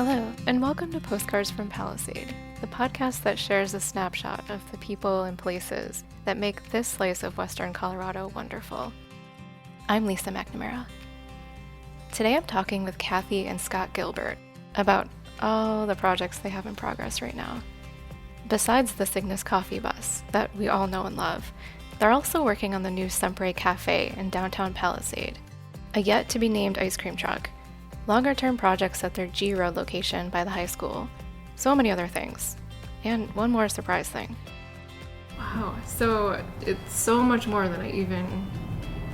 Hello, and welcome to Postcards from Palisade, the podcast that shares a snapshot of the people and places that make this slice of Western Colorado wonderful. I'm Lisa McNamara. Today I'm talking with Kathy and Scott Gilbert about all the projects they have in progress right now. Besides the Cygnus Coffee bus that we all know and love, they're also working on the new Sempre Caffe in downtown Palisade, a yet-to-be-named ice cream truck, longer-term projects at their G Road location by the high school, so many other things, and one more surprise thing. Wow, so it's so much more than I even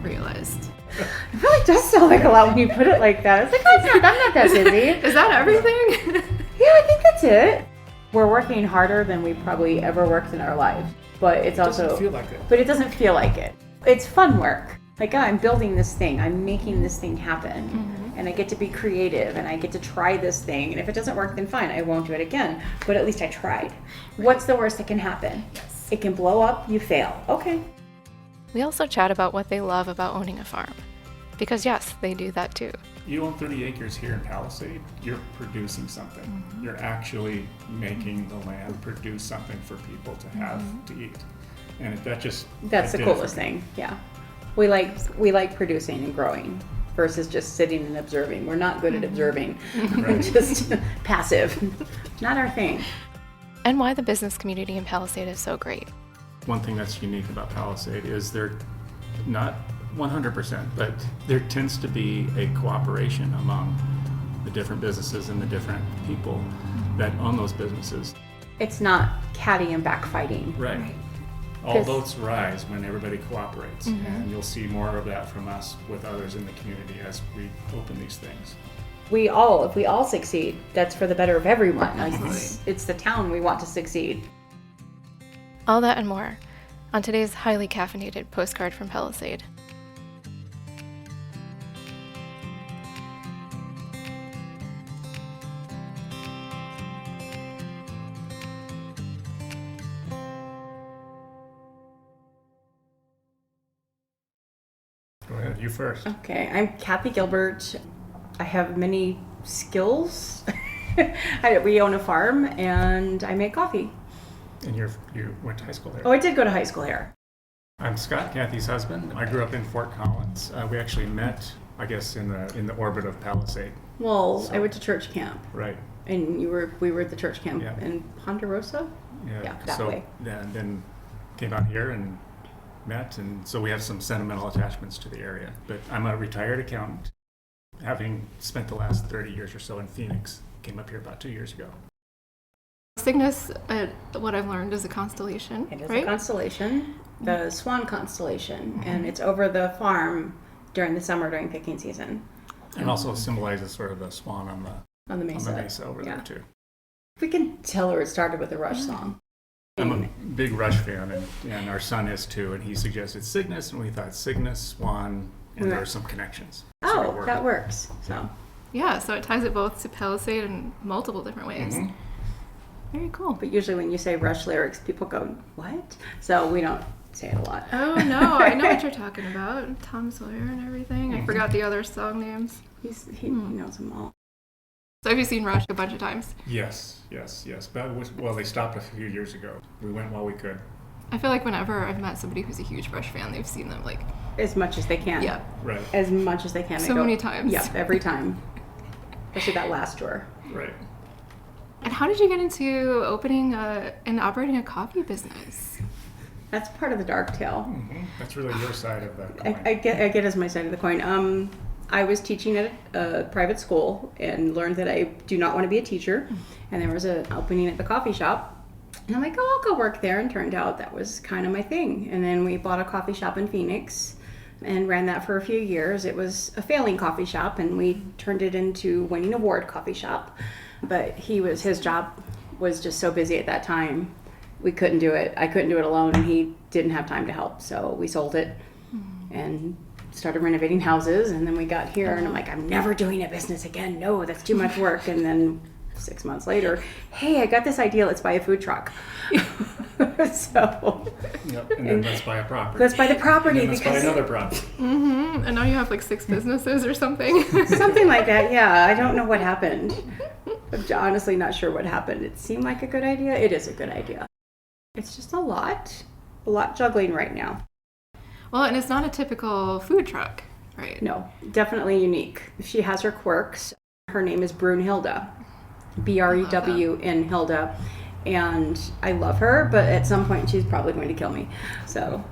realized. It really does sound like a lot when you put it like that. It's like, oh, I'm not that busy. Is that everything? Yeah, I think that's it. We're working harder than we probably ever worked in our lives, but it doesn't feel like it. But it doesn't feel like it. It's fun work. Like, I'm building this thing, I'm making this thing happen, and I get to be creative, and I get to try this thing, and if it doesn't work, then fine, I won't do it again, but at least I tried. What's the worst that can happen? Yes. It can blow up, you fail. Okay. We also chat about what they love about owning a farm, because yes, they do that too. You own 30 acres here in Palisade, you're producing something. Mm-hmm. You're actually making the land produce something for people to have to eat. And that's the coolest thing, yeah. We like producing and growing versus just sitting and observing. We're not good at observing. We're just passive. Not our thing. And why the business community in Palisade is so great. One thing that's unique about Palisade is they're not 100%, but there tends to be a cooperation among the different businesses and the different people that own those businesses. It's not catty and backfighting. Right. All boats rise when everybody cooperates, and you'll see more of that from us with others in the community as we open these things. If we all succeed, that's for the better of everyone. It's the town we want to succeed. All that and more on today's highly caffeinated postcard from Palisade. Go ahead, you first. Okay, I'm Kathy Gilbert. I have many skills. We own a farm and I make coffee. And you went to high school there? Oh, I did go to high school here. I'm Scott, Kathy's husband. I grew up in Fort Collins. We actually met, I guess, in the orbit of Palisade. Well, so, I went to church camp. Right. And we were at the church camp in Ponderosa? Yeah, that way. Then came out here and met, and so we have some sentimental attachments to the area. But I'm a retired accountant, having spent the last 30 years or so in Phoenix. Came up here about 2 years ago. Cygnus, what I've learned, is a constellation. It is right? a constellation, the Swan constellation, and it's over the farm during the summer during picking season. And also symbolizes sort of the swan on the mesa over there too. We can tell her it started with a Rush song. I'm a big Rush fan, and our son is too, and he suggested Cygnus, and we thought Cygnus, Swan, and there are some connections. Oh, that works. So it ties it both to Palisade in multiple different ways. Mm-hmm. Very cool. But usually when you say Rush lyrics, people go, what? So we don't say it a lot. Oh, no, I know what you're talking about. Tom Sawyer and everything. I forgot the other song names. He knows them all. So have you seen Rush a bunch of times? Yes. But they stopped a few years ago. We went while we could. I feel like whenever I've met somebody who's a huge Rush fan, they've seen them like as much as they can. Yeah. Right. As much as they can. So many times. Yeah, every time. Especially that last tour. Right. And how did you get into opening and operating a coffee business? That's part of the dark tale. Mm-hmm. That's really your side of the coin. I get as my side of the coin. I was teaching at a private school and learned that I do not want to be a teacher. And there was an opening at the coffee shop. And I'm like, I'll go work there. And turned out that was kind of my thing. And then we bought a coffee shop in Phoenix and ran that for a few years. It was a failing coffee shop, and we turned it into winning award coffee shop. But his job was just so busy at that time. We couldn't do it. I couldn't do it alone, and he didn't have time to help. So we sold it and started renovating houses, and then we got here, and I'm like, I'm never doing a business again. No, that's too much work. And then 6 months later, hey, I got this idea. Let's buy a food truck. So. Yep. And then let's buy a property. Let's buy the property. And then let's buy another property. Mm-hmm. And now you have like 6 businesses or something. Something like that. Yeah. I don't know what happened. I'm honestly not sure what happened. It seemed like a good idea. It is a good idea. It's just a lot juggling right now. Well, and it's not a typical food truck, right? No, definitely unique. She has her quirks. Her name is Brunhilde, Brewin Hilda, and I love her, but at some point she's probably going to kill me. So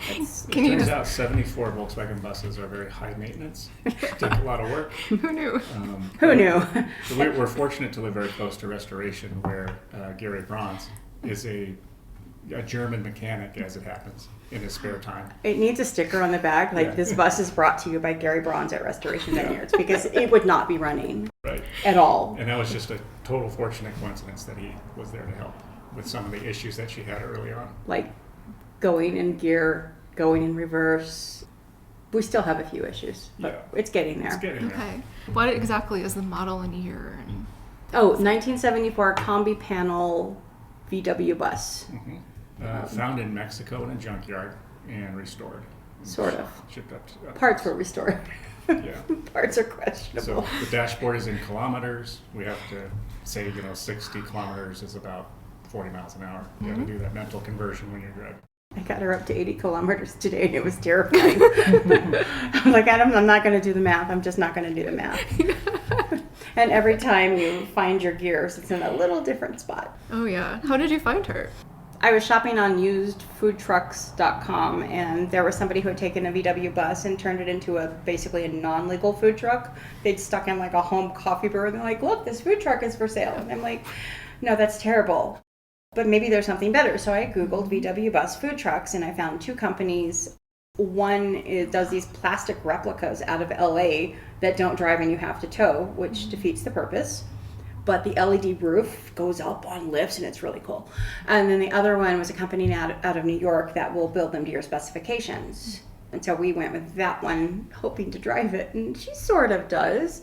it turns out 74 Volkswagen buses are very high maintenance. Take a lot of work. Who knew? Who knew? So we're fortunate to live very close to restoration, where Gary Brons is a German mechanic, as it happens, in his spare time. It needs a sticker on the back, like this bus is brought to you by Gary Brons at Restoration Vineyards, because it would not be running at all. And that was just a total fortunate coincidence that he was there to help with some of the issues that she had early on. Like going in gear, going in reverse. We still have a few issues, but it's getting there. It's getting there. Okay. What exactly is the model and year? 1974 combi panel VW bus. Mm-hmm. Found in Mexico in a junkyard and restored. Sort of. Shipped up to Parts were restored. Yeah. Parts are questionable. So the dashboard is in kilometers. We have to say, 60 kilometers is about 40 miles an hour. You have to do that mental conversion when you're driving. I got her up to 80 kilometers today, and it was terrifying. I'm like, I'm not going to do the math. I'm just not going to do the math. And every time you find your gears, it's in a little different spot. Oh, yeah. How did you find her? I was shopping on usedfoodtrucks.com, and there was somebody who had taken a VW bus and turned it into basically a non-legal food truck. They'd stuck in like a home coffee brewer, and they're like, look, this food truck is for sale. And I'm like, no, that's terrible. But maybe there's something better. So I Googled VW bus food trucks, and I found two companies. One does these plastic replicas out of LA that don't drive and you have to tow, which defeats the purpose. But the LED roof goes up on lifts, and it's really cool. And then the other one was a company out of New York that will build them to your specifications. And so we went with that one, hoping to drive it, and she sort of does.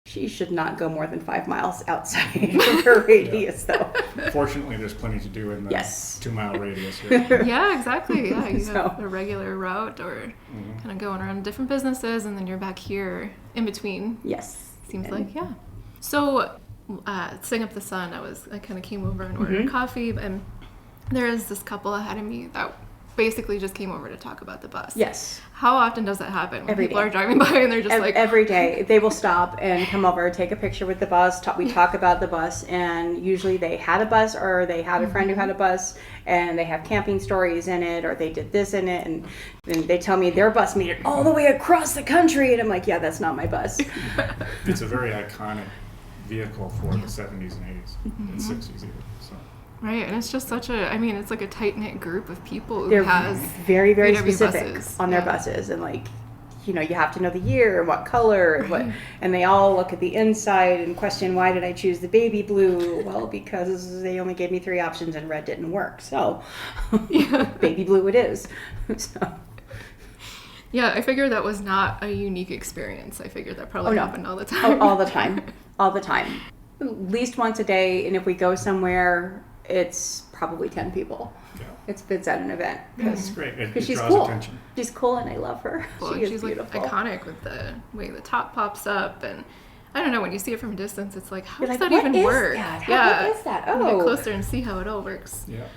She should not go more than 5 miles outside of her radius, though. Fortunately, there's plenty to do in the 2-mile radius here. Yeah, exactly. Yeah, you have a regular route, or kind of going around different businesses, and then you're back here in between. Yes. Seems like, yeah. So, Sing Up the Sun, I kind of came over and ordered coffee, and there is this couple ahead of me that basically just came over to talk about the bus. Yes. How often does that happen? When Every people day. are driving by and they're just every day. They will stop and come over, take a picture with the bus. We talk about the bus, and usually they had a bus, or they had a friend who had a bus, and they have camping stories in it, or they did this in it, and they tell me their bus made it all the way across the country, and I'm like, yeah, that's not my bus. It's a very iconic vehicle for the 70s and 80s and 60s even. So. Right, and it's just it's like a tight-knit group of people who They're has very, very VW specific buses. on their buses, and you have to know the year and what color and and they all look at the inside and question, why did I choose the baby blue? Well, because they only gave me 3 options and red didn't work, so baby blue it is. So. Yeah, I figured that was not a unique experience. I figured that probably happened all the time. All the time. All the time. At least once a day, and if we go somewhere, it's probably 10 people. Yeah. It's at an event. That's great. Because she's draws cool. attention. She's cool, and I love her. Well, she's beautiful. Like iconic with the way the top pops up, and I don't know, when you see it from a distance, it's like, how does that even work? What is that? Oh, get closer and see how it all works. Yeah.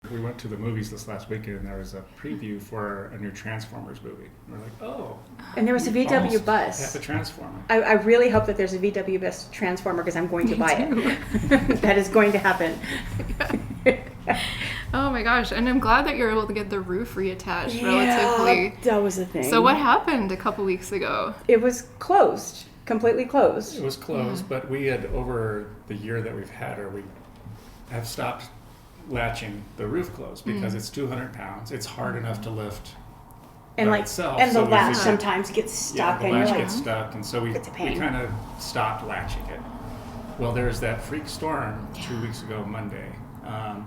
We went to the movies this last weekend, and there was a preview for a new Transformers movie. And we're like, oh. And there was a VW bus. Have a Transformer. I really hope that there's a VW bus Transformer, because I'm going to buy it. That is going to happen. Oh my gosh, and I'm glad that you're able to get the roof reattached relatively. That was the thing. So what happened a couple weeks ago? It was closed. Completely closed. It was closed, but we had, over the year that we've had her, we have stopped latching the roof closed because it's 200 pounds. It's hard enough to lift and itself. And the latch sometimes gets stuck. The latch gets stuck, and so we pain. kind of stopped latching it. Well, there's that freak storm 2 weeks ago, Monday,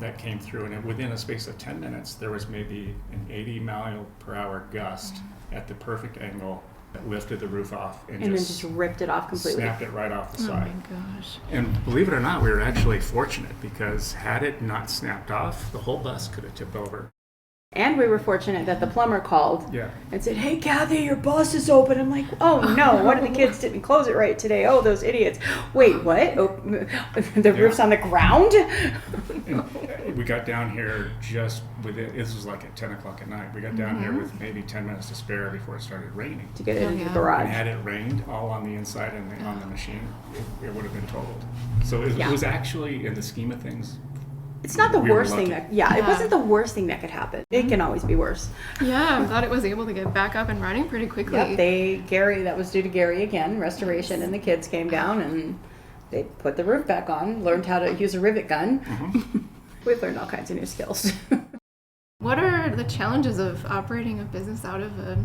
that came through, and within a space of 10 minutes, there was maybe an 80 mile per hour gust at the perfect angle that lifted the roof off and then just ripped it off completely. Snapped it right off the side. Oh my gosh. And believe it or not, we were actually fortunate, because had it not snapped off, the whole bus could have tipped over. And we were fortunate that the plumber called Yeah. and said, "Hey, Kathy, your bus is open." I'm like, "Oh no, one of the kids didn't close it right today. Oh, those idiots." Wait, what? Oh, the roof's on the ground? And we got down here just within, this was like at 10 o'clock at night. We got down here with maybe 10 minutes to spare before it started raining. To get it into the And garage. had it rained all on the inside and on the machine, it would have been totaled. So it Yeah. was actually, in the scheme of things, It's not the we were worst thing lucky. that, it wasn't the worst thing that could happen. It can always be worse. Yeah, I'm glad it was able to get back up and running pretty quickly. Yep, that was due to Gary again, restoration, and the kids came down and they put the roof back on, learned how to use a rivet gun. We've learned all kinds of new skills. What are the challenges of operating a business out of a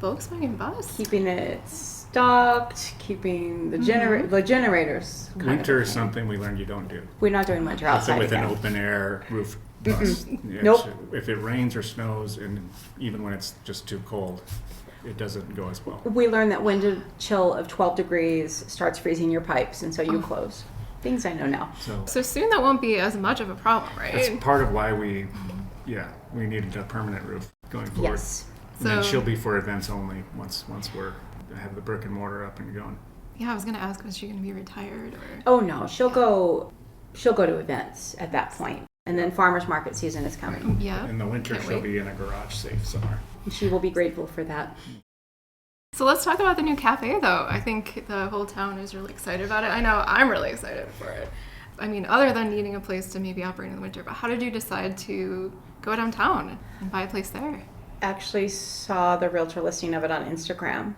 Volkswagen bus? Keeping it stocked, keeping the generators. kind of winter a is thing. something we learned you don't do. We're not doing winter So outside with an again. open air roof bus. Yeah, Nope. so if it rains or snows, and even when it's just too cold, it doesn't go as well. We learned that wind chill of 12 degrees starts freezing your pipes, and so you close. Things I know now. So soon that won't be as much of a problem, That's right? part of why we needed a permanent roof going forward. Yes. And then So- she'll be for events only once we're have the brick and mortar up and going. Yeah, I was gonna ask, was she gonna be retired or? Oh no, she'll go to events at that point. And then farmers market season is coming. Yeah. In the winter, Can't she'll wait. be in a garage safe somewhere. And she will be grateful for that. So let's talk about the new cafe, though. I think the whole town is really excited about it. I know I'm really excited for it. I mean, other than needing a place to maybe operate in the winter, but how did you decide to go downtown and buy a place there? Actually saw the realtor listing of it on Instagram.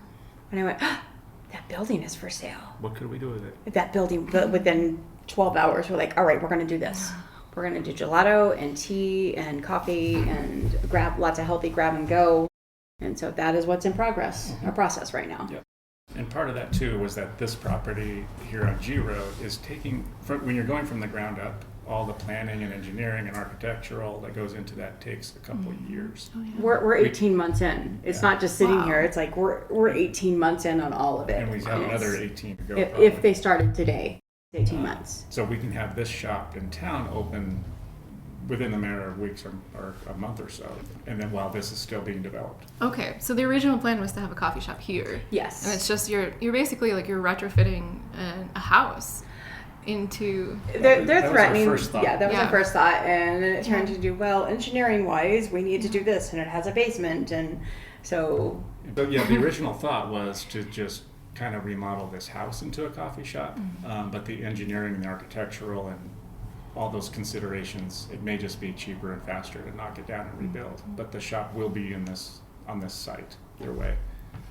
And I went, that building is for sale. What could we do with it? That building, within 12 hours, we're like, all right, we're going to do this. We're going to do gelato and tea and coffee and grab lots of healthy grab and go. And so that is what's in progress, our process right now. Yep. And part of that too was that this property here on G Road is taking, when you're going from the ground up, all the planning and engineering and architectural that goes into that takes a couple of years. Oh, yeah. We're 18 months in. It's not just sitting Wow. here. It's like we're 18 months in on all of it. And we have And another it's- 18 to go. if probably. they started today, 18 months. So we can have this shop in town open within a matter of weeks or a month or so. And then while this is still being developed. Okay, so the original plan was to have a coffee shop here. Yes. And it's just you're basically like you're retrofitting a house into. They're That was our threatening. first thought. Yeah, that was Yeah. our first thought, and then it turned into, well, engineering wise, we need to do this, and it has a basement, and so But yeah, the original thought was to just kind of remodel this house into a coffee shop. But the engineering and the architectural and all those considerations, it may just be cheaper and faster to knock it down and rebuild. But the shop will be on this site either way.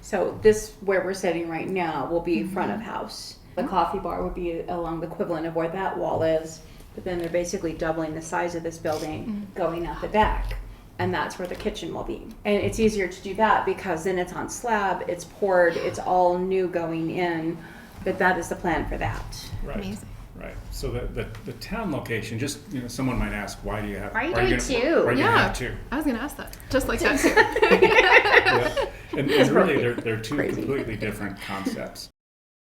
so this where we're sitting right now will be front of house. The coffee bar would be along the equivalent of where that wall is, but then they're basically doubling the size of this building going out the back. And that's where the kitchen will be. And it's easier to do that because then it's on slab, it's poured, it's all new going in. But that is the plan for that. Right. Amazing. Right. So the town location, just someone might ask, why do you have? Why are you gonna- doing two? Why are you gonna Yeah, have two? I was gonna ask that, just like that too. Yeah. And really, they're two Crazy. completely different concepts.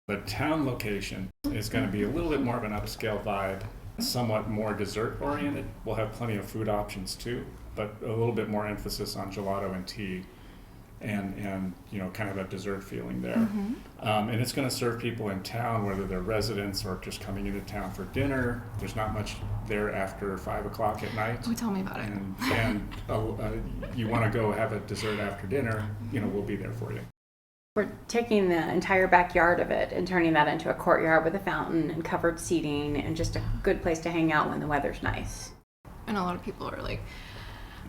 The town location is going to be a little bit more of an upscale vibe, somewhat more dessert oriented. We'll have plenty of food options too, but a little bit more emphasis on gelato and tea, and kind of a dessert feeling there. And it's going to serve people in town, whether they're residents or just coming into town for dinner. There's not much there after 5 o'clock at night. Oh, tell me about it. And you want to go have a dessert after dinner, we'll be there for you. We're taking the entire backyard of it and turning that into a courtyard with a fountain and covered seating and just a good place to hang out when the weather's nice. And a lot of people are like,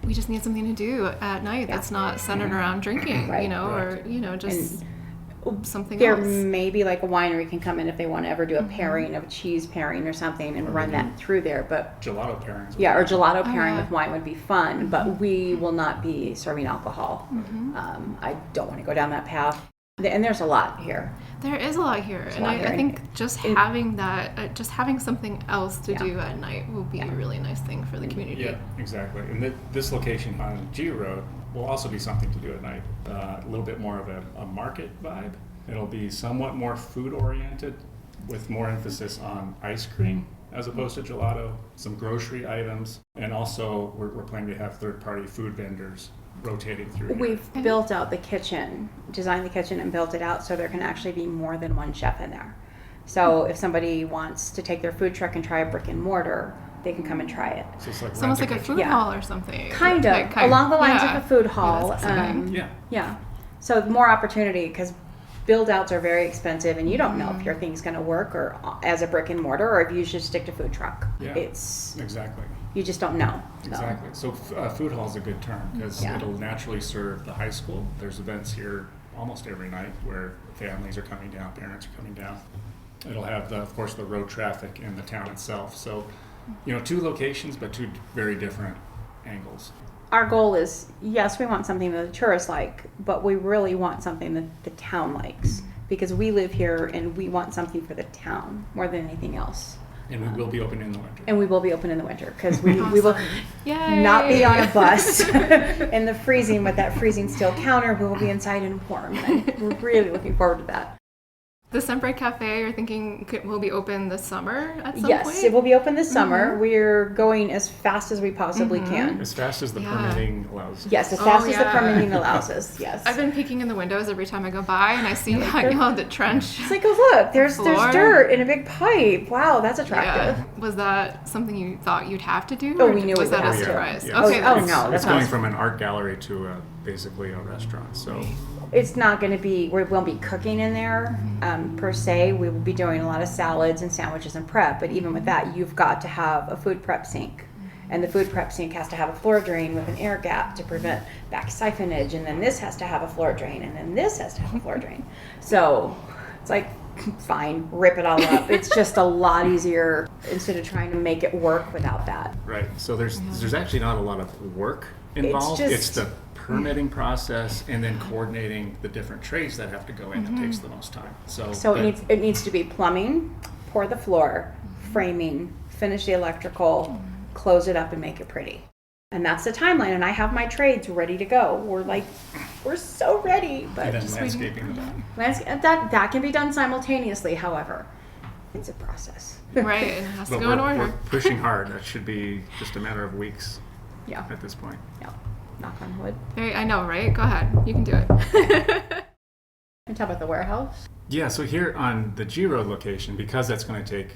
we just need something to do at night that's not centered around drinking, Right. or just something There else. may be like a winery can come in if they want to ever do a pairing of a cheese pairing or something and run that through there. But Gelato pairings. yeah, or gelato pairing yeah. with wine would be fun, but we will not be serving alcohol. I don't want to go down that path. And there's a lot here. There is a lot here, and lot I here. think just having that, just having something else to Yeah. do at night will be a really nice thing for the community. Yeah, exactly. And this location on G Road will also be something to do at night. A little bit more of a market vibe. It'll be somewhat more food oriented with more emphasis on ice cream as opposed to gelato, some grocery items, and also we're planning to have third-party food vendors rotating through here. We've built out the kitchen, designed the kitchen and built it out so there can actually be more than one chef in there. So if somebody wants to take their food truck and try a brick and mortar, they can come and try it. So it's like It's almost like a rent food hall or something. Kind of, along the lines of a food hall. that's exciting. Yeah. So more opportunity, because build outs are very expensive and you don't know if your thing's going to work or as a brick and mortar or if you should stick to food truck. Yeah, It's exactly. you just don't know. So. Exactly. So food hall is a good term because Yeah. it'll naturally serve the high school. There's events here almost every night where families are coming down, parents are coming down. It'll have, of course, the road traffic in the town itself. So, 2 locations, but 2 very different angles. Our goal is, yes, we want something that the tourists like, but we really want something that the town likes because we live here and we want something for the town more than anything else. And we will be open in the winter. And we will be open in the winter because we will Yay. not be on a bus in the freezing with that freezing steel counter. We will be inside and warm. And we're really looking forward to that. The Sempre Caffe, you're thinking will be open this summer at some point? Yes, it will be open this summer. We're going as fast as we possibly can. As fast as the permitting allows. Yes, as fast as the yeah. permitting allows us. Yes. I've been peeking in the windows every time I go by, and I see you know, the trench. It's like, oh look, there's floor. dirt in a big pipe. Wow, that's attractive. Yeah. Was that something you thought you'd have to do? Oh, or we knew was we would that a have to. surprise? Yeah. Okay, Oh, that's no, It's that's going not. from an art gallery to basically a restaurant. So It's not going to be, we won't be cooking in there per se. We will be doing a lot of salads and sandwiches and prep. But even with that, you've got to have a food prep sink. And the food prep sink has to have a floor drain with an air gap to prevent back siphonage. And then this has to have a floor drain. And then this has to have a floor drain. So it's like, fine, rip it all up. It's just a lot easier instead of trying to make it work without that. right. So there's actually not a lot of work involved. just- It's the permitting process and then coordinating the different trays that have to go in that takes the most time. So but- It needs to be plumbing, pour the floor, framing, finish the electrical, close it up and make it pretty. And that's the timeline. And I have my trades ready to go. We're so ready. But and then just landscaping the back. that can be done simultaneously. However, it's a process. right. It has to But go in we're order. pushing hard. That should be just a matter of weeks Yeah. at this point. Yeah. Knock on wood. I know, right? Go ahead. You can do it. And talk about the warehouse. Yeah, so here on the G Road location, because that's going to take,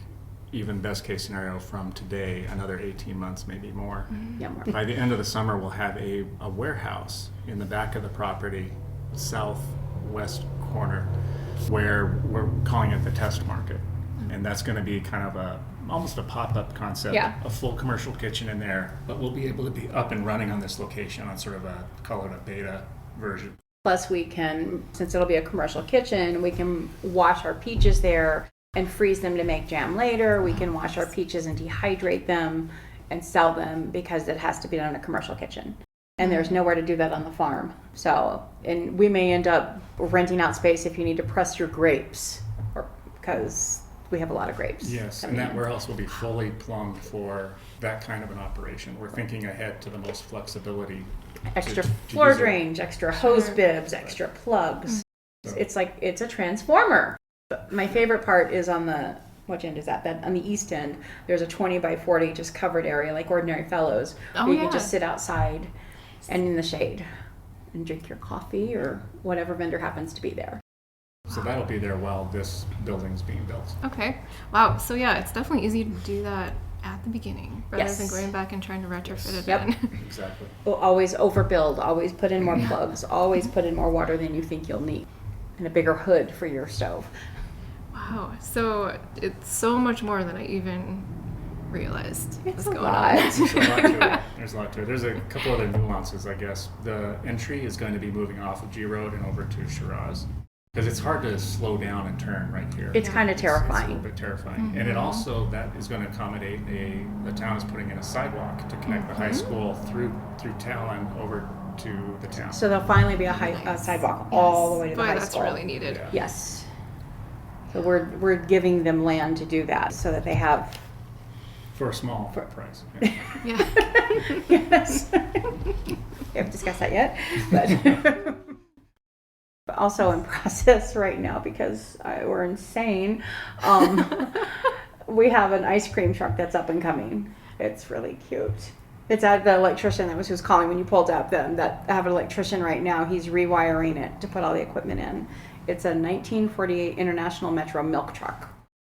even best case scenario from today, another 18 months, maybe more. Yeah, more. By the end of the summer, we'll have a warehouse in the back of the property, southwest corner, where we're calling it the test market. And that's going to be kind of almost a pop-up concept, Yeah. a full commercial kitchen in there, but we'll be able to be up and running on this location on sort of call it a beta version. Plus we can, since it'll be a commercial kitchen, we can wash our peaches there and freeze them to make jam later. We can wash our peaches and dehydrate them and sell them because it has to be done in a commercial kitchen. And there's nowhere to do that on the farm. So, and we may end up renting out space if you need to press your grapes, or because we have a lot of grapes. Yes, coming and that in. warehouse will be fully plumbed for that kind of an operation. We're thinking ahead to the most flexibility. Extra to floor use it. drains, extra hose bibs, extra plugs. So- It's like, it's a transformer. But my favorite part is on the, which end is that? That on the east end, there's a 20 by 40 just covered area like Ordinary Fellows. Oh, where you yeah. can just sit outside and in the shade and drink your coffee or whatever vendor happens to be there. So that'll be there while this building's being built. Okay. Wow. So yeah, it's definitely easy to do that at the beginning rather Yes. than going back and trying to retrofit it Yep. in. Exactly. We'll always overbuild, always put in more plugs, always put in more water than you think you'll need, and a bigger hood for your stove. Wow. So it's so much more than I even realized It's was a going lot. on. There's a lot to it. There's a lot to it. There's a couple other nuances, I guess. The entry is going to be moving off of G Road and over to Shiraz. Because it's hard to slow down and turn right here. It's kind of It's a little terrifying. bit terrifying. And it also, that is going to accommodate the town is putting in a sidewalk to connect the high school through Talon over to the town. So there'll finally be a sidewalk all the way to the Boy, high that's school. really needed. Yeah. Yes. So we're giving them land to do that so that they have. For a small price. Yeah. Yeah. Yes. We haven't discussed that yet, but. But also in process right now because we're insane. We have an ice cream truck that's up and coming. It's really cute. It's at the electrician that was who's calling when you pulled up. That I have an electrician right now. He's rewiring it to put all the equipment in. It's a 1948 International Metro milk truck.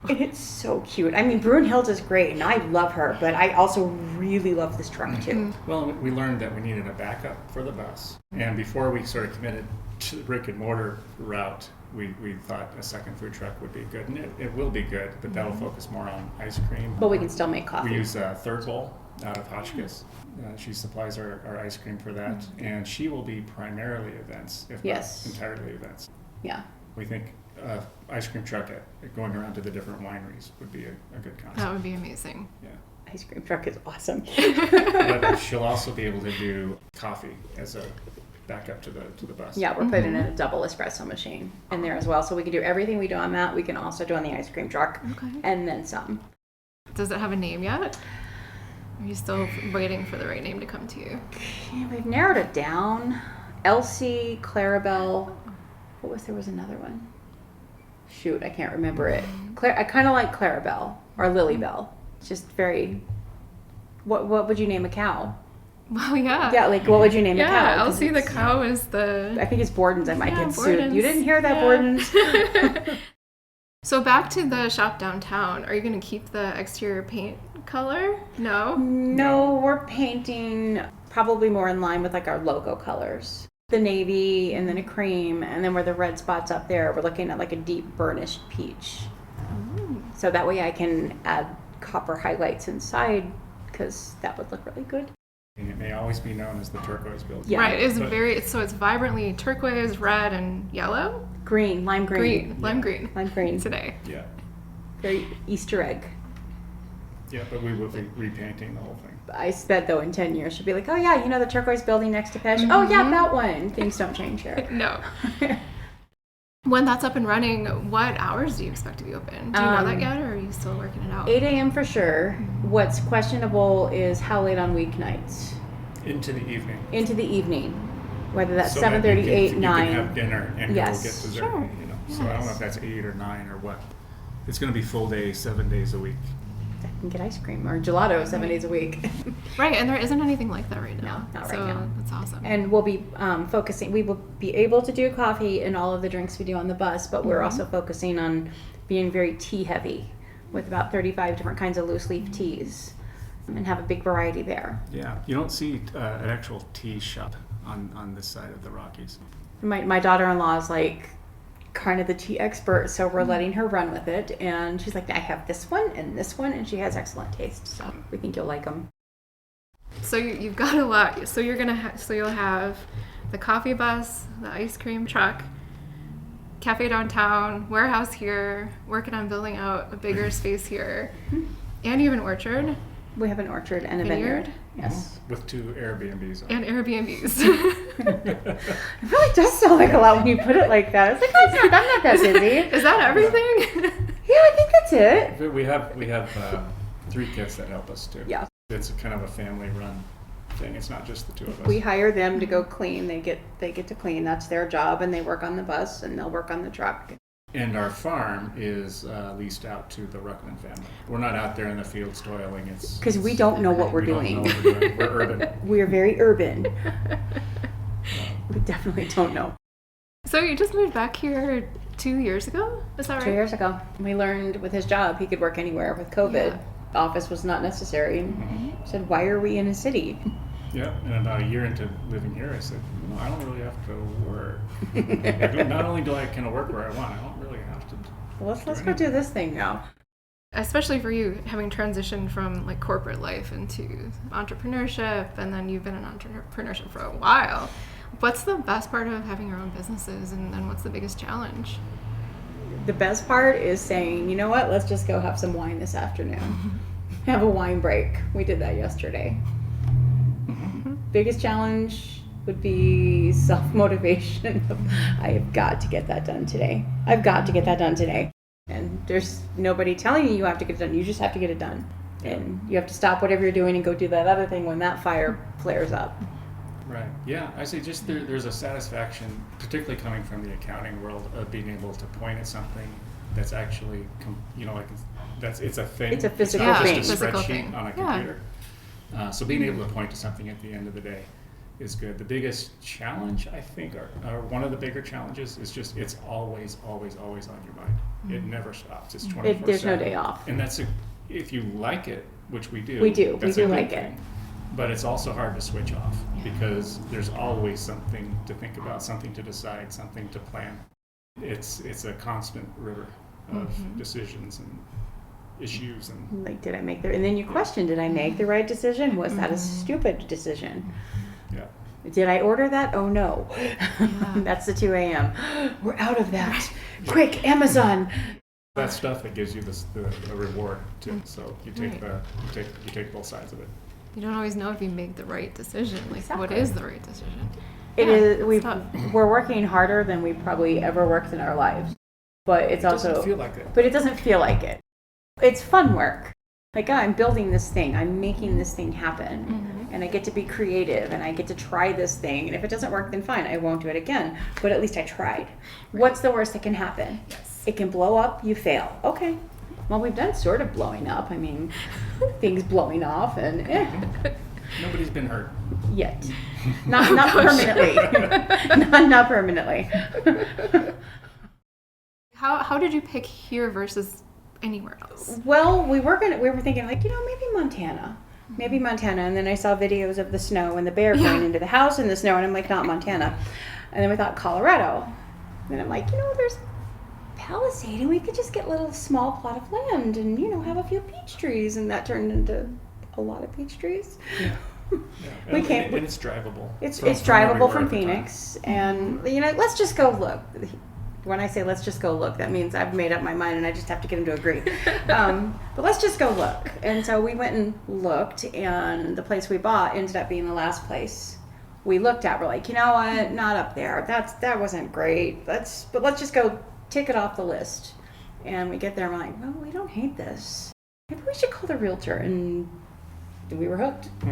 And it's so cute. I mean, Brunhild is great, and I love her, but I also really love this truck too. Well, we learned that we needed a backup for the bus. And before we sort of committed to the brick and mortar route, we thought a second food truck would be good. And it will be good, but that'll focus more on ice cream. But we can still make coffee. We use Third Bowl out of Hotchkiss. She supplies our ice cream for that. And she will be primarily events, if not entirely events. Yeah. We think ice cream truck going around to the different wineries would be a good concept. That would be amazing. Yeah. Ice cream truck is awesome. But she'll also be able to do coffee as a backup to the bus. Yeah, we're putting in a double espresso machine in there as well. So we can do everything we do on that. We can also do on the ice cream truck. Okay. And then some. Does it have a name yet? Are you still waiting for the right name to come to you? Yeah, we've narrowed it down. Elsie, Clarabelle. There was another one. Shoot, I can't remember it. I kind of like Clarabelle or Lilybelle. It's just very. What would you name a cow? Well, yeah. Yeah, like what would you name a cow? Yeah, Elsie the cow is the. I think it's Borden's. I might get sued. Borden's. You didn't hear that, Borden's? So back to the shop downtown. Are you going to keep the exterior paint color? No? No, we're painting probably more in line with like our logo colors. The navy and then a cream, and then where the red spots up there, we're looking at like a deep burnished peach. So that way I can add copper highlights inside because that would look really good. And it may always be known as the turquoise building. Yeah. Right. So it's vibrantly turquoise, red, and yellow? Green, lime green. Lime green. Lime green. Today. Yeah. Very Easter egg. Yeah, but we will be repainting the whole thing. I bet though in 10 years she'll be like, oh yeah, you know the turquoise building next to Pesh? Oh yeah, that one. Things don't change here. No. When that's up and running, what hours do you expect to be open? Do you know that yet, or are you still working it out? 8 a.m. for sure. What's questionable is how late on weeknights. Into the evening. Into the evening. Whether that's So 7:30, that you 8, can 9. have dinner and Yes. go get dessert. Sure. You know. So I don't know if that's 8 or 9 or what. It's going to be full day, 7 days a week. I can get ice cream or gelato 7 days a week. Right, and there isn't anything like that right now. No, not so right now. That's awesome. And we'll be we will be able to do coffee in all of the drinks we do on the bus, but we're also focusing on being very tea heavy with about 35 different kinds of loose leaf teas and have a big variety there. Yeah. You don't see an actual tea shop on this side of the Rockies. My daughter-in-law is like kind of the tea expert, so we're letting her run with it, and she's like, I have this one, and she has excellent taste, so we think you'll like them. So you've got a lot. So you're gonna you'll have the coffee bus, the ice cream truck, cafe downtown, warehouse here, working on building out a bigger space here, and you have an orchard. We have an orchard and a vineyard. Yes. With 2 Airbnbs. And Airbnbs. It really does sound like a lot when you put it like that. It's like, oh, I'm not that busy. Is that everything? Yeah, I think that's it. But we have 3 kids that help us too. Yeah. It's kind of a family-run thing. It's not just the 2 of us. We hire them to go clean. They get to clean. That's their job, and they work on the bus, and they'll work on the truck. And our farm is leased out to the Ruckman family. We're not out there in the fields toiling. It's Because we don't know what we're we don't doing. know what we're doing. We're urban. We're very urban. We definitely don't know. So you just moved back here 2 years ago? Is that right? 2 years ago, we learned with his job he could work anywhere with COVID. Yeah. The office was not necessary. And said, why are we in a city? Yeah, and about a year into living here, I said, I don't really have to work. Not only do I kind of work where I want, I don't really have to. Well, let's go do this thing now. Especially for you, having transitioned from like corporate life into entrepreneurship, and then you've been in entrepreneurship for a while. What's the best part of having your own businesses, and then what's the biggest challenge? The best part is saying, you know what, let's just go have some wine this afternoon. Have a wine break. We did that yesterday. Biggest challenge would be self-motivation. I have got to get that done today. I've got to get that done today. And there's nobody telling you have to get it done. You just have to get it done. And you have to stop whatever you're doing and go do that other thing when that fire flares up. Right. Yeah. I say just there's a satisfaction, particularly coming from the accounting world, of being able to point at something that's actually, like it's a thing. It's a physical not thing. just a Physical spreadsheet thing. on a Yeah. computer. So being able to point to something at the end of the day is good. The biggest challenge, I think, or one of the bigger challenges is just it's always on your mind. It never stops. It's 24/7. There's no day off. And if you like it, which we do. We do. That's We a do good like it. thing. But it's also hard to switch off because there's always something to think about, something to decide, something to plan. It's a constant river of decisions and issues and Like, did I make and then you question, did I make the right decision? Was that a stupid decision? yeah. Did I order that? Oh no. That's the 2 a.m. We're out of that. Quick, Amazon. That stuff that gives you the reward too. So you take Right. you take both sides of it. You don't always know if you make the right decision. Like, what Exactly. is the right decision? It Yeah, is. it's tough. We're working harder than we probably ever worked in our lives, but it's It also. doesn't feel like it. But it doesn't feel like it. It's fun work. Like, I'm building this thing. I'm making this thing happen, and I get to be creative, and I get to try this thing. And if it doesn't work, then fine. I won't do it again. But at least I tried. What's the worst that can happen? Yes. It can blow up. You fail. Okay. Well, we've done sort of blowing up. I mean, things blowing off, and Nobody's been hurt. yet. Not permanently. not permanently. How did you pick here versus anywhere else? Well, we were thinking like, maybe Montana. And then I saw videos of the snow and the bear going into the house in the snow, and I'm like, not Montana. And then we thought Colorado. And I'm like, there's Palisade, and we could just get a little small plot of land and, have a few peach trees, and that turned into a lot of peach trees. Yeah. We And can't- it's drivable. It's from drivable everywhere from at the time. Phoenix, and let's just go look. When I say let's just go look, that means I've made up my mind and I just have to get him to agree. But let's just go look. And so we went and looked, and the place we bought ended up being the last place we looked at. We're like, you know what? Not up there. That wasn't great. Let's just go tick it off the list. And we get there and we're like, well, we don't hate this. Maybe we should call the realtor. And we were hooked. I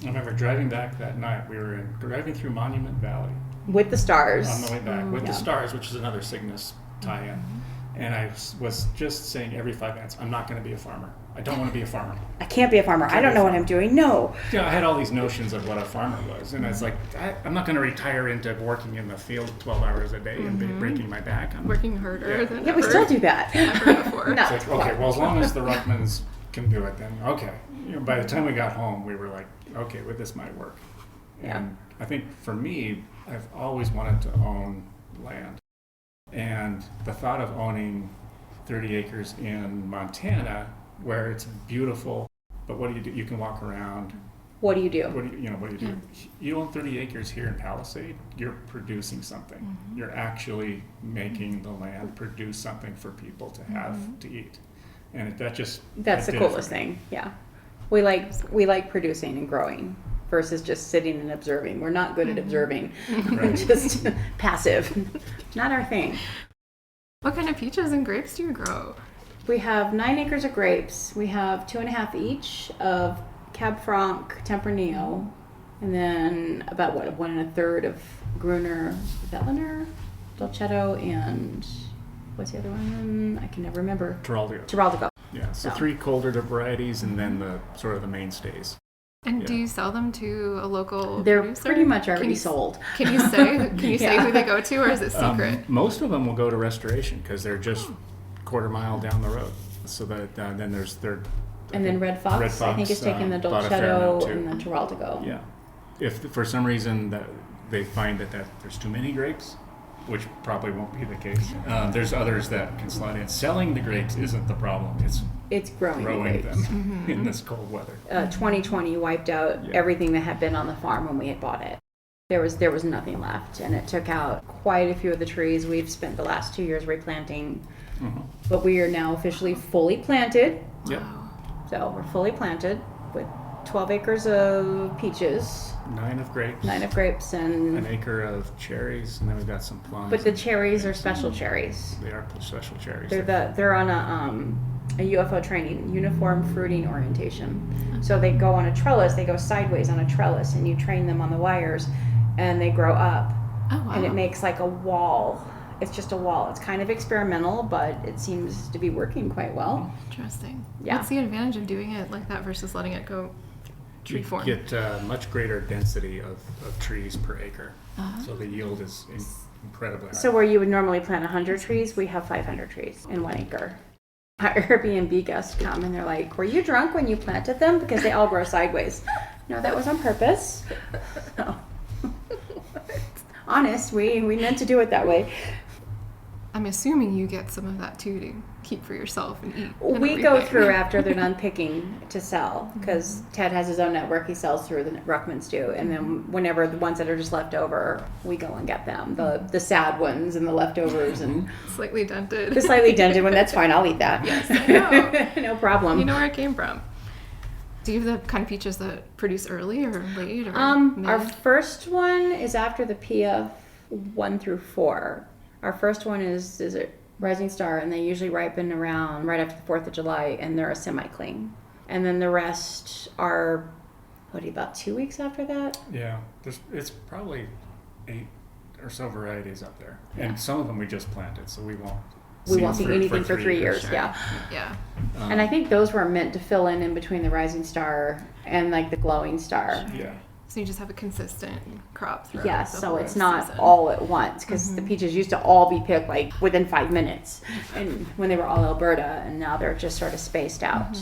remember driving back that night. We were driving through Monument Valley With the stars. on the way back with Yeah. the Stars, which is another Cygnus tie-in. And I was just saying every 5 minutes, I'm not going to be a farmer. I don't want to be a farmer. I can't be a farmer. I don't know what I'm doing. No. I had all these notions of what a farmer was, and it's like I'm not going to retire into working in the field 12 hours a day and breaking my back. I'm Working harder than Yeah, we ever, still do that. ever before. No. It's like, okay, well, as long as the Ruckmans can do it, then okay. By the time we got home, we were like, okay, well, this might work. Yeah. And I think for me, I've always wanted to own land. And the thought of owning 30 acres in Montana, where it's beautiful, but what do you do? You can walk around. What do you do? What do you do? You own 30 acres here in Palisade. You're producing something. You're actually making the land produce something for people to have to eat. And That's that the did it for coolest me. thing. Yeah. We like producing and growing versus just sitting and observing. We're not good at observing. We're Right. just passive. Not our thing. What kind of peaches and grapes do you grow? We have 9 acres of grapes. We have 2.5 each of Cab Franc, Tempranillo, and then about 1 1/3 of Gruner Veltliner, Dolcetto, and what's the other one? I can never remember. Giraldigo. Yeah, so No. 3 colder varieties and then the sort of the mainstays. And Yeah. do you sell them to a local They're producer? pretty much Can already you- sold. Can you say Yeah. who they go to, or is it secret? Most of them will go to restoration because they're just quarter mile down the road. So that then there's And then Red Fox, I think, is taking the bought a fair amount, Dolcetto too. and the Giraldigo. Yeah, if for some reason that they find that there's too many grapes, which probably won't be the case, there's others that can slide in. Selling the grapes isn't the problem. It's growing Growing grapes. them in this cold weather. 2020 wiped out Yeah. everything that had been on the farm when we had bought it. There was nothing left, and it took out quite a few of the trees. We've spent the last 2 years replanting, but we are now officially fully planted. Yep. So we're fully planted with 12 acres of peaches, 9 of grapes. 9 of grapes, An and acre of cherries, and then we've got some plums. but the cherries are special cherries. They are special cherries. They're on a UFO training, uniform fruiting orientation. So they go on a trellis, they go sideways on a trellis, and you train them on the wires, and they grow up. Oh, wow. And it makes like a wall, It's just a wall. It's kind of experimental, but it seems to be working quite well. Interesting. Yeah. What's the advantage of doing it like that versus letting it go tree form? You get much greater density of trees per acre. So the yield is incredibly high. So where you would normally plant 100 trees, we have 500 trees in 1 acre. Our Airbnb guests come and they're like, were you drunk when you planted them? Because they all grow sideways. No, that was on purpose. No. Honest, we meant to do it that way. I'm assuming you get some of that too to keep for yourself and eat. We go through after they're done picking to sell, because Ted has his own network he sells through, the Ruckmans do, and then whenever the ones that are just left over, we go and get them, the sad ones and the leftovers and Slightly dented. the slightly dented one. That's fine, I'll eat that. Yes, I know. No problem. You know where it came from. Do you have the kind of peaches that produce early or late or Our mid? first one is after the PF 1 through 4. Our first one is it Rising Star, and they usually ripen around right after the 4th of July, and they're a semi-cling. And then the rest are, about 2 weeks after that? Yeah, it's probably 8 or so varieties up there. Yeah. And some of them we just planted, so we won't See anything for 3 years, Sure. yeah. Yeah. And I think those were meant to fill in between the Rising Star and like the Glowing Star. Yeah. So you just have a consistent crop throughout Yes, the so whole it's not season. all at once, because the peaches used to all be picked like within 5 minutes, and when they were all Alberta, and now they're just sort of spaced out.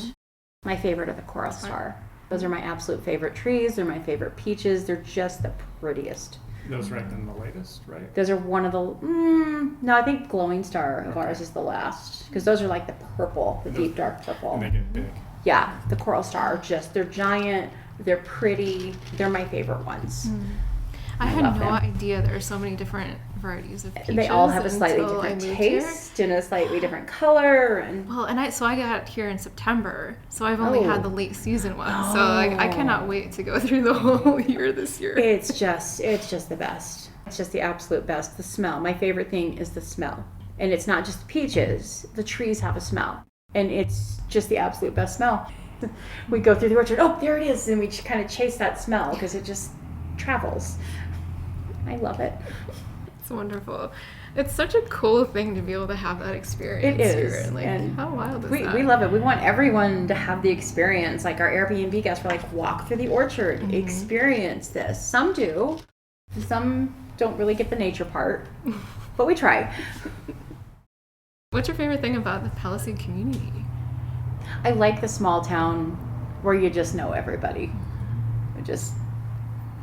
My favorite are the Coral Star. Those are my absolute favorite trees. They're my favorite peaches. They're just the prettiest. Those ripen the latest, right? Those are one of the, no, I think Glowing Star of ours is the last, because those are like the purple, the deep dark purple. And they get big. Yeah, the Coral Star are they're giant, they're pretty, they're my favorite ones. I had love no them. idea there are so many different varieties of peaches. They all have a slightly until I different moved taste and a slightly different color, and Well, and I got here in September, so I've only had the late season one. So like I cannot wait to go through the whole year this year. it's just the best. It's just the absolute best. The smell. My favorite thing is the smell. And it's not just the peaches. The trees have a smell. And it's just the absolute best smell. We go through the orchard, oh, there it is, and we kind of chase that smell because it just travels. I love it. It's wonderful. It's such a cool thing to be able to have that experience It is, here. And like, and how wild is We that? love it. We want everyone to have the experience. Like our Airbnb guests were like, walk through the orchard, experience this. Some do. Some don't really get the nature part, but we try. What's your favorite thing about the Palisade community? I like the small town where you just know everybody.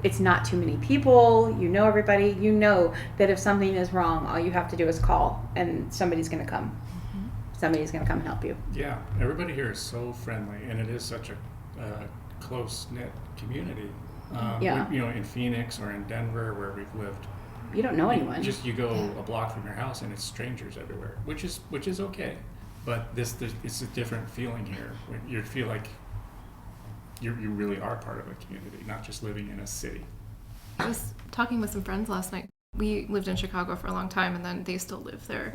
It's not too many people. You know everybody. You know that if something is wrong, all you have to do is call, and somebody's going to come. Somebody's going to come and help you. Yeah, everybody here is so friendly, and it is such a close-knit community. Yeah. In Phoenix or in Denver, where we've lived, You don't know anyone. you go a block from your house, and it's strangers everywhere, which is okay. But it's a different feeling here. When you feel like you really are part of a community, not just living in a city. I was talking with some friends last night. We lived in Chicago for a long time, and then they still live there.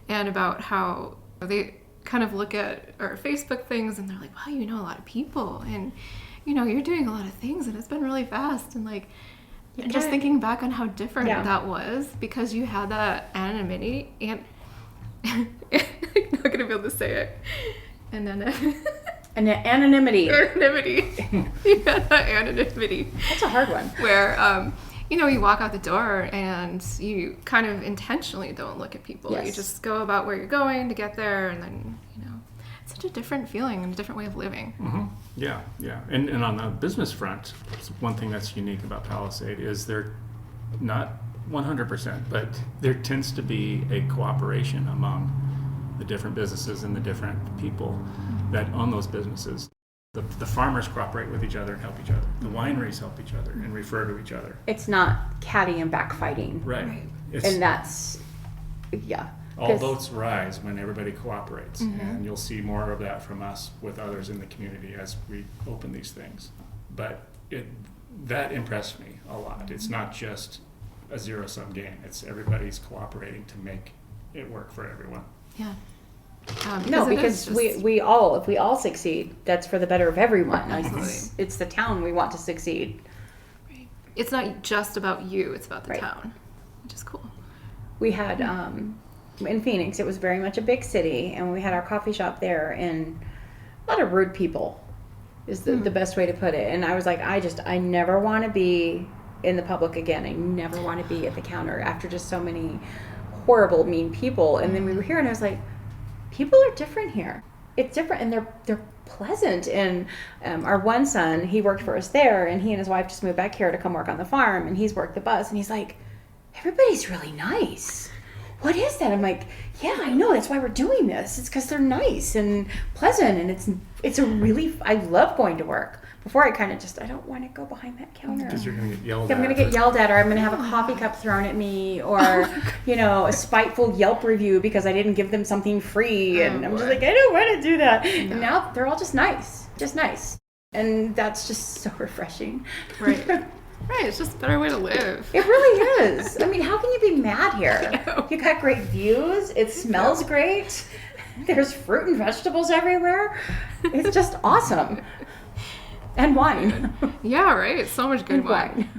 And about how they kind of look at our Facebook things, and they're like, wow, you know a lot of people, and you're doing a lot of things, and it's been really fast. And like, and just thinking back on how different that was, because you had that anonymity, and I'm not going to be able to say it. And then Anonymity. anonymity. You had that anonymity. That's a hard one. Where, you walk out the door and you kind of intentionally don't look at people. Yes. You just go about where you're going to get there, and then, it's such a different feeling and a different way of living. Yeah. And on the business front, one thing that's unique about Palisade is they're not 100%, but there tends to be a cooperation among the different businesses and the different people that own those businesses. The farmers cooperate with each other and help each other. The wineries help each other and refer to each other. It's not catty and backfighting. Right. And that's, all boats rise when everybody cooperates, and you'll see more of that from us with others in the community as we open these things. But that impressed me a lot. It's not just a zero-sum game. It's everybody's cooperating to make it work for everyone. Yeah. Because if we all succeed, that's for the better of everyone. Like, Absolutely. it's the town we want to succeed. It's not just about you, it's about the Right. town, which is cool. We had in Phoenix, it was very much a big city, and we had our coffee shop there, and a lot of rude people is the best way to put it. And I was like, I never want to be in the public again. I never want to be at the counter after just so many horrible, mean people. And then we were here, and I was like, people are different here. It's different, and they're pleasant. And our one son, he worked for us there, and he and his wife just moved back here to come work on the farm, and he's worked the bus, and he's like, everybody's really nice. What is that? I'm like, yeah, I know. That's why we're doing this. It's because they're nice and pleasant, and it's a really. I love going to work. Before I kind of I don't want to go behind that counter. Because you're going to get yelled at. I'm going to get yelled at, or I'm going to have a coffee cup thrown at me, or a spiteful Yelp review because I didn't give them something free, and I'm just like, I don't want to do that. No. And now they're all just nice, and that's just so refreshing. Right. Right, it's just a better way to live. It really is. I mean, how can you be mad here? You got great views. It smells great. There's fruit and vegetables everywhere. It's just awesome. And wine. Yeah, right. So much good wine.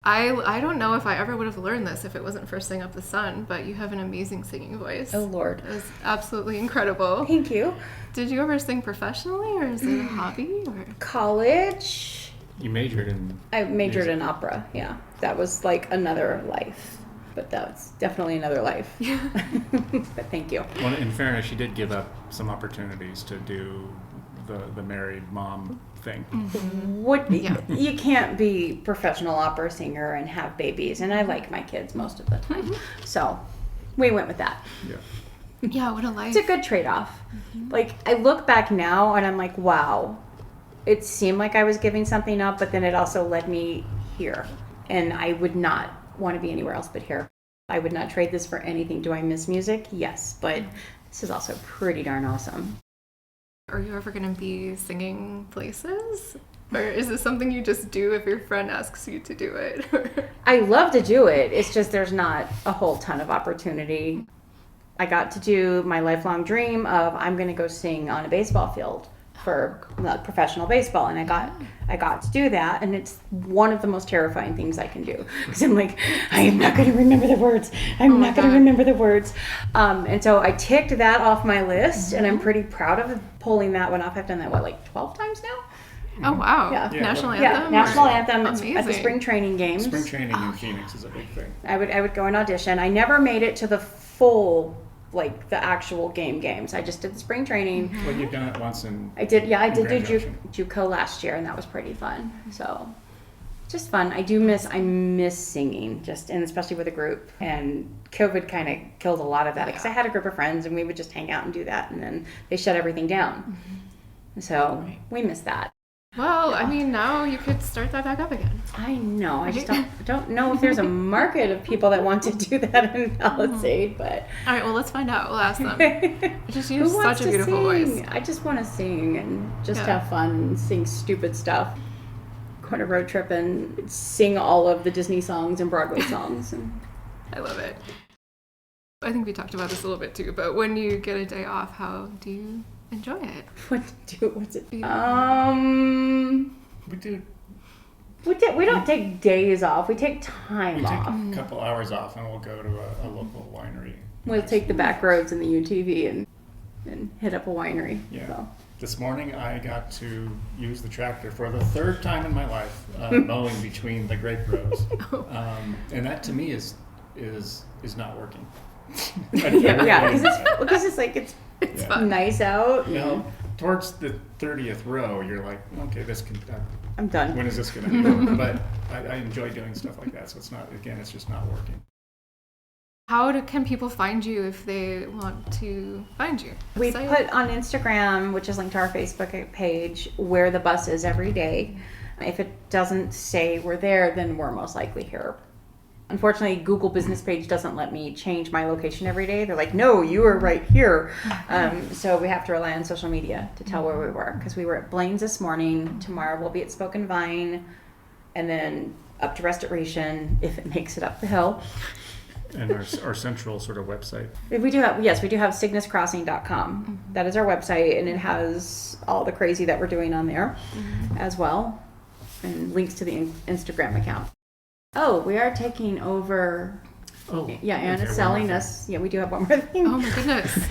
I don't know if I ever would have learned this if it wasn't for Sing Up the Sun, but you have an amazing singing voice. Oh, Lord. It was absolutely incredible. Thank you. Did you ever sing professionally, or is it a hobby? Or? College. You majored in... I majored in opera, yeah. That was like another life. But that's definitely another life. Yeah. But thank you. Well, in fairness, she did give up some opportunities to do the married mom thing. Mm-hmm. You can't be professional opera singer and have babies, and I like my kids most of the time. Mm-hmm. So we went with that. Yeah. Yeah, what a life. It's a good trade-off. Mm-hmm. Like, I look back now and I'm like, wow, it seemed like I was giving something up, but then it also led me here. And I would not want to be anywhere else but here. I would not trade this for anything. Do I miss music? Yes, but this is also pretty darn awesome. Are you ever going to be singing places? Or is this something you just do if your friend asks you to do it? I love to do it. It's just there's not a whole ton of opportunity. I got to do my lifelong dream of I'm going to go sing on a baseball field for professional baseball, and I got to do that, and it's one of the most terrifying things I can do, because I'm like, I am not going to remember the words. I'm not going to remember the words. And so I ticked that off my list, and I'm pretty proud of pulling that one off. I've done that, 12 times now? Oh, wow. Yeah. National anthem? Yeah, national anthem Amazing. at the spring training games. Spring training in Phoenix is a big thing. I would go and audition. I never made it to the full, like the actual games. I just did the spring training. Well, you've done it once and I did do JUCO last year, and that was pretty fun. So just fun. I miss singing, and especially with a group. And COVID kind of killed a lot of that, because I had a group of friends and we would just hang out and do that, and then they shut everything down. Mm-hmm. So we miss that. Well, I mean, now you could start that back up again. I know. I just don't know if there's a market of people that want to do that in Palisade, but... All right, well, let's find out. We'll ask them. Just you have such a beautiful voice. I just want to sing and just have fun and sing stupid stuff. Go on a road trip and sing all of the Disney songs and Broadway songs. I love it. I think we talked about this a little bit too, but when you get a day off, how do you enjoy it? What's it? We don't take days off. We take time off. We take a couple hours off, and we'll go to a local winery. We'll take the back roads in the UTV and hit up a winery. Yeah. So. This morning I got to use the tractor for the third time in my life, mowing between the grape rows, and that to me is not working. Because it's like it's nice out. Towards the 30th row, you're like, okay, this can. I'm done. When is this going to be over? But I enjoy doing stuff like that, so it's just not working. How can people find you if they want to find you? We put on Instagram, which is linked to our Facebook page, where the bus is every day. If it doesn't say we're there, then we're most likely here. Unfortunately, Google business page doesn't let me change my location every day. They're like, no, you are right here. So we have to rely on social media to tell where we were. Because we were at Blaine's this morning. Tomorrow we'll be at Spoken Vine. And then up to Restoration, if it makes it up the hill. And our central sort of website. We do have cygnuscrossing.com. Mm-hmm. That is our website, and it has all the crazy that we're doing on there as well. And links to the Instagram account. Oh, we are taking over Oh, Yeah, Anne okay, is one selling more us. Yeah, we do have one more thing. Oh my goodness.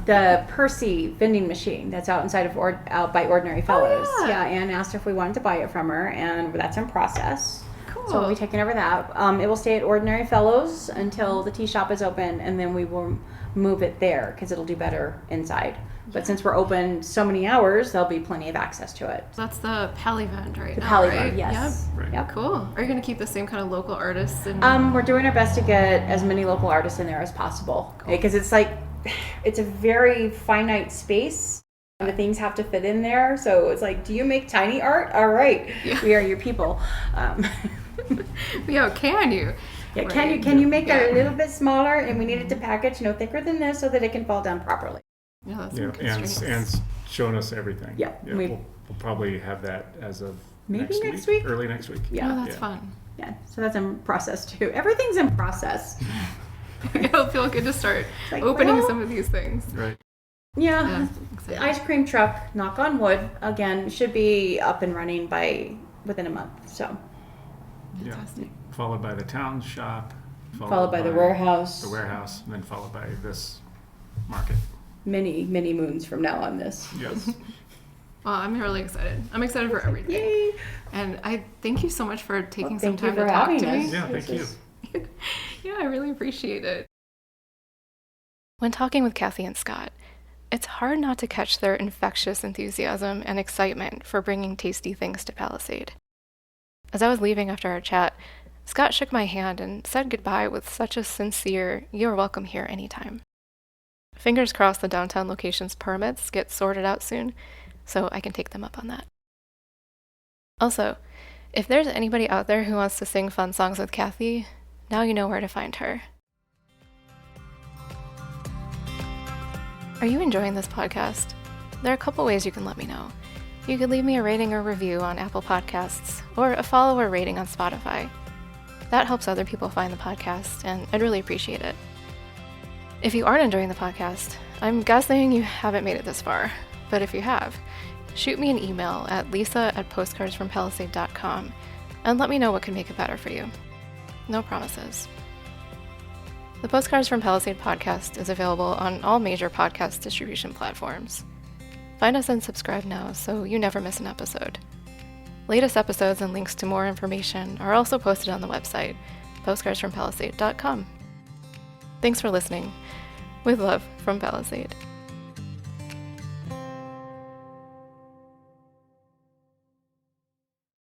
The Percy vending machine that's out inside of out by Ordinary Fellows. yeah. Anne asked if we wanted to buy it from her, and that's in process. Cool. So we'll be taking over that. It will stay at Ordinary Fellows until the tea shop is open, and then we will move it there because it'll do better inside. But since we're open so many hours, there'll be plenty of access to it. That's the Palisade right The now, Palisade, right? yes. Right. Yep. Cool. Are you going to keep the same kind of local artists? We're doing our best to get as many local artists in there as possible because it's like it's a very finite space and the things have to fit in there. So it's like, do you make tiny art? All right, we are your people. Yeah, can you? Yeah, Right. can you make that a little bit smaller? And we need it to package no thicker than this so that it can fall down properly. Yeah, that's Yeah, some constraints. Anne's showing us everything. Yeah, we'll probably have that as of Maybe next week? early next week. Yeah. Oh, that's fun. Yeah, so that's in process too. Everything's in process. It'll feel good to start Like, opening well- some of these things. Right. Yeah, Yeah, the exciting. ice cream truck, knock on wood, again, should be up and running within a month. So Fantastic. Followed by the town shop. followed by the warehouse. The warehouse, and then followed by this market. Many moons from now on this. Yes. Well, I'm really excited. I'm excited for everything. Yay! And I thank you so much for taking Well, some thank you time for to talk having to me. us. Yeah, This thank you. is- Yeah, I really appreciate it. When talking with Kathy and Scott, it's hard not to catch their infectious enthusiasm and excitement for bringing tasty things to Palisade. As I was leaving after our chat, Scott shook my hand and said goodbye with such a sincere, "You're welcome here anytime." Fingers crossed the downtown location's permits get sorted out soon, so I can take them up on that. Also, if there's anybody out there who wants to sing fun songs with Kathy, now you know where to find her. Are you enjoying this podcast? There are a couple ways you can let me know. You could leave me a rating or review on Apple Podcasts, or a follow or rating on Spotify. That helps other people find the podcast, and I'd really appreciate it. If you aren't enjoying the podcast, I'm guessing you haven't made it this far, but if you have, shoot me an email at lisa@postcardsfrompalisade.com and let me know what can make it better for you. No promises. The Postcards from Palisade podcast is available on all major podcast distribution platforms. Find us and subscribe now so you never miss an episode. Latest episodes and links to more information are also posted on the website, postcardsfrompalisade.com. Thanks for listening. With love from Palisade.